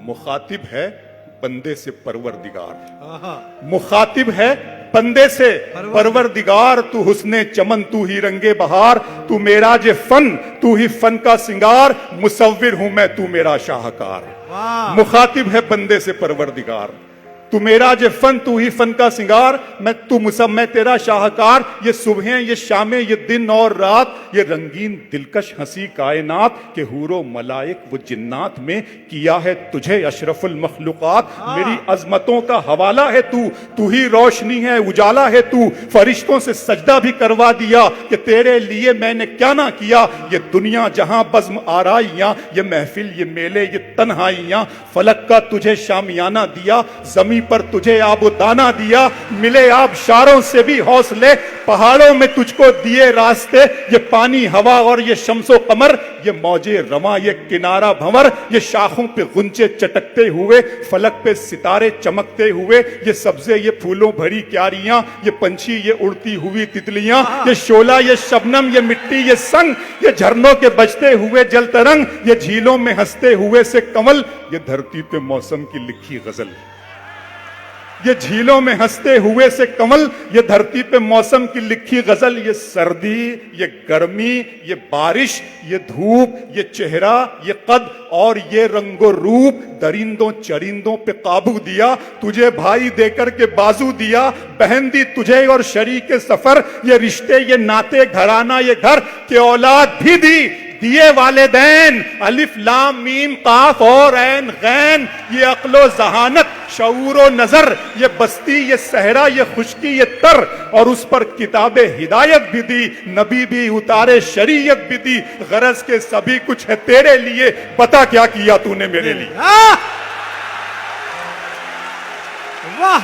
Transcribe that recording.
मुखातिब है बंदे से परवरदिगार, मुखातिब है बंदे से परवरदिगार। तू हुस्ने चमन, तू ही रंगे बहार, तू मेरा जे फन, तू ही फन का सिंगार, मुसव्विर हूं मैं, तू मेरा शाहकार। मुखातिब है बंदे से परवरदिगार, तू मेरा जे फन, तू ही फन का सिंगार, मैं तेरा शाहकार। ये सुबहें, ये शामें, ये दिन और रात, ये रंगीन दिलकश हंसी कायनात के हूरो मलाइक वो जिन्नात में किया है तुझे अशरफुल मखलूकात। मेरी अजमतों का हवाला है तू, तू ही रोशनी है, उजाला है तू। फरिश्तों से सजदा भी करवा दिया कि तेरे लिए मैंने क्या ना किया। ये दुनिया जहां बज़्म आराइयां, ये महफिल, ये मेले, ये तन्हाइयां, फलक का तुझे शामियाना दिया, जमीन पर तुझे आबो दाना दिया। मिले आबशारों से भी हौसले, पहाड़ों में तुझको दिए रास्ते। ये पानी, हवा और ये शम्सो कमर, ये मौजे रमा, ये किनारा भंवर, ये शाखों पे गुंचे चटकते हुए, फलक पे सितारे चमकते हुए, ये सब्जे, ये फूलों भरी क्यारियां, ये पंछी, ये उड़ती हुई तितलियां, ये शोला, ये शबनम, ये मिट्टी, ये संग, ये झरनों के बजते हुए जल तरंग, ये झीलों में हंसते हुए से कमल, ये धरती पे मौसम की लिखी गजल। ये झीलों में हंसते हुए से कमल, ये धरती पे मौसम की लिखी गजल। ये सर्दी, ये गर्मी, ये बारिश, ये धूप, ये चेहरा, ये कद और ये रंगो रूप, दरिंदों चरिंदों पे काबू दिया, तुझे भाई देकर के बाजू दिया, बहन दी तुझे और शरीके सफर, ये रिश्ते, ये नाते, घराना, ये घर के औलाद भी दी, दिए वालिदैन, अलिफ लाम मीम काफ और ऐन गैन, ये अक्लो जहानत, शऊर व नजर, ये बस्ती, ये सहरा, ये खुशकी, ये तर, और उस पर किताबे हिदायत भी दी, नबी भी उतारे, शरीयत भी दी। गरज के सभी कुछ है तेरे लिए, बता क्या किया तूने मेरे लिए। वाह,